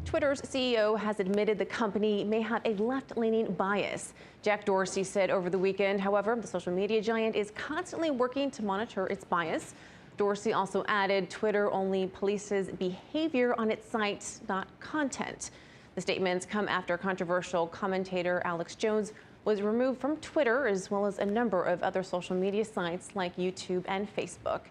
Twitter's CEO has admitted the company may have a left-leaning bias. Jack Dorsey said over the weekend, however, the social media giant is constantly working to monitor its bias. Dorsey also added Twitter only polices behavior on its site, not content. The statements come after controversial commentator Alex Jones was removed from Twitter, as well as a number of other social media sites like YouTube and Facebook.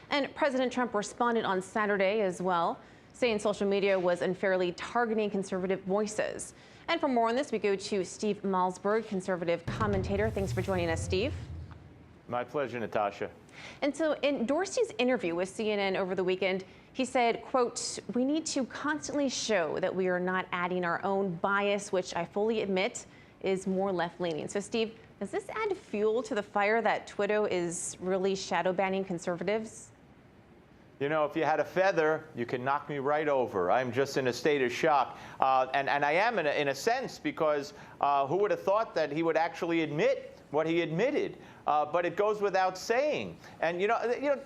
And President Trump responded on Saturday as well, saying social media was unfairly targeting conservative voices. And for more on this, we go to Steve Malzberg, conservative commentator. Thanks for joining us, Steve. My pleasure, Natasha. And so in Dorsey's interview with CNN over the weekend, he said, quote, "We need to constantly show that we are not adding our own bias, which I fully admit is more left-leaning." So, Steve, does this add fuel to the fire that Twitter is really shadow banning conservatives? You know, if you had a feather, you can knock me right over. I'm just in a state of shock. And I am in a sense, because who would have thought that he would actually admit what he admitted? But it goes without saying. And,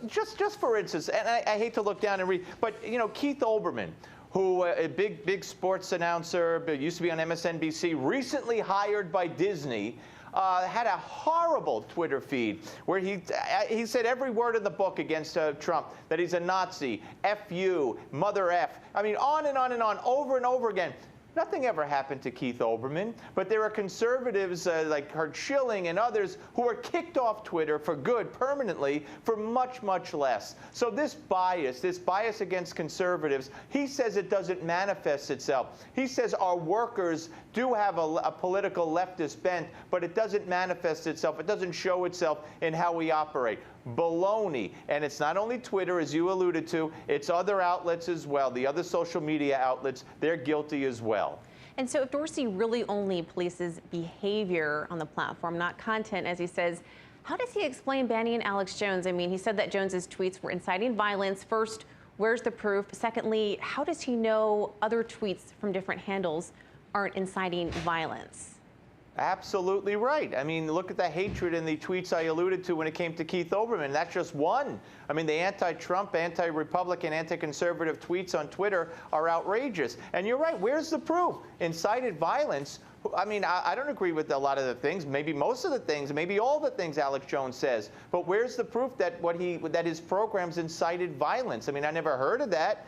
just for instance, and I hate to look down and read, but, Keith Olbermann, who a big sports announcer, used to be on MSNBC, recently hired by Disney, had a horrible Twitter feed where he said every word in the book against Trump, that he's a Nazi, F you, Mother F. I mean, on and on and on, over and over again. Nothing ever happened to Keith Olbermann, but there are conservatives like Herb Schilling and others who are kicked off Twitter for good permanently for much, much less. So this bias against conservatives, he says it doesn't manifest itself. He says our workers do have a political leftist bent, but it doesn't manifest itself. It doesn't show itself in how we operate. Baloney. And it's not only Twitter, as you alluded to, it's other outlets as well. The other social media outlets, they're guilty as well. And so if Dorsey really only polices behavior on the platform, not content, as he says, how does he explain banning Alex Jones? I mean, he said that Jones's tweets were inciting violence. First, where's the proof? Secondly, how does he know other tweets from different handles aren't inciting violence? Absolutely right. I mean, look at the hatred in the tweets I alluded to when it came to Keith Olbermann. That's just one. I mean, the anti-Trump, anti-Republican, anti-conservative tweets on Twitter are outrageous. And you're right. Where's the proof? Incited violence. I mean, I don't agree with a lot of the things, maybe most of the things, maybe all the things Alex Jones says. But where's the proof that that his programs incited violence? I mean, I never heard of that.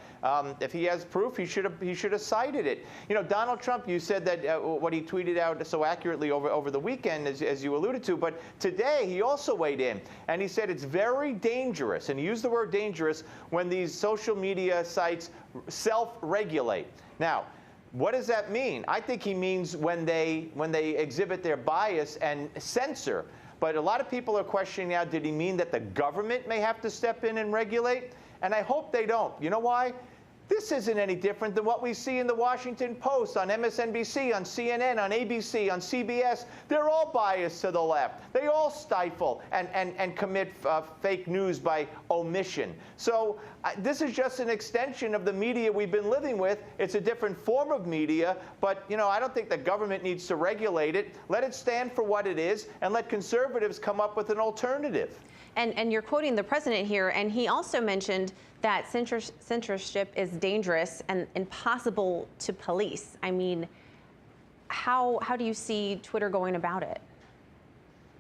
If he has proof, he should have cited it. Donald Trump, you said that what he tweeted out so accurately over the weekend, as you alluded to. But today he also weighed in, and he said it's very dangerous, and he used the word dangerous, when these social media sites self-regulate. Now, what does that mean? I think he means when they exhibit their bias and censor. But a lot of people are questioning now, did he mean that the government may have to step in and regulate? And I hope they don't. You know why? This isn't any different than what we see in the Washington Post, on MSNBC, on CNN, on ABC, on CBS. They're all biased to the left. They all stifle and commit fake news by omission. So this is just an extension of the media we've been living with. It's a different form of media, but I don't think the government needs to regulate it. Let it stand for what it is, and let conservatives come up with an alternative. And you're quoting the president here, and he also mentioned that censorship is dangerous and impossible to police. I mean, how do you see Twitter going about it?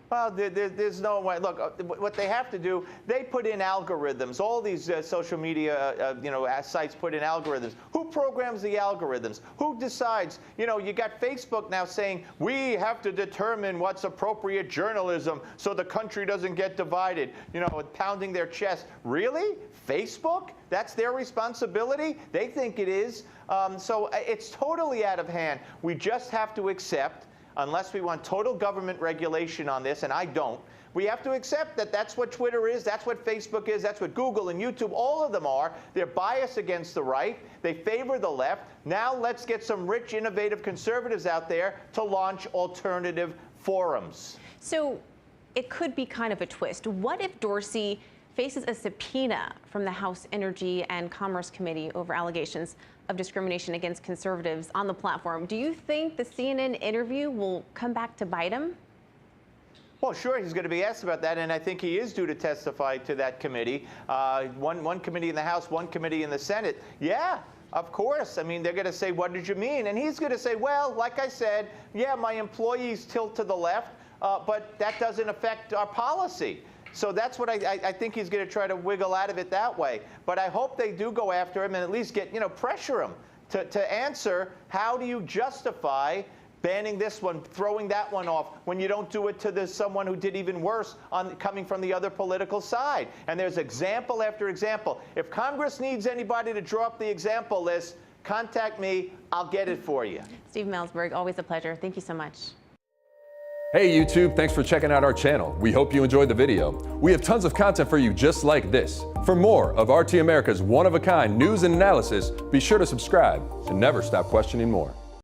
Well, there's no way. Look, what they have to do, they put in algorithms. All these social media, sites put in algorithms. Who programs the algorithms? Who decides? You got Facebook now saying, we have to determine what's appropriate journalism so the country doesn't get divided, pounding their chest. Really? Facebook? That's their responsibility? They think it is. So it's totally out of hand. We just have to accept, unless we want total government regulation on this, and I don't, we have to accept that that's what Twitter is, that's what Facebook is, that's what Google and YouTube, all of them are. They're biased against the right. They favor the left. Now let's get some rich, innovative conservatives out there to launch alternative forums. So it could be kind of a twist. What if Dorsey faces a subpoena from the House Energy and Commerce Committee over allegations of discrimination against conservatives on the platform? Do you think the CNN interview will come back to bite him? Well, sure, he's going to be asked about that, and I think he is due to testify to that committee. One committee in the House, one committee in the Senate. Yeah, Of course. I mean, they're going to say, what did you mean? And he's going to say, well, like I said, yeah, my employees tilt to the left, but that doesn't affect our policy. So that's what I think he's going to try to wiggle out of it that way. But I hope they do go after him and at least get, pressure him to answer, how do you justify banning this one, throwing that one off, when you don't do it to someone who did even worse coming from the other political side? And there's example after example. If Congress needs anybody to draw up the example list, contact me. I'll get it for you. Steve Malzberg, always a pleasure. Thank you so much. Hey YouTube, thanks for checking out our channel. We hope you enjoyed the video. We have tons of content for you just like this. For more of RT America's one-of-a-kind news and analysis, be sure to subscribe and never stop questioning more.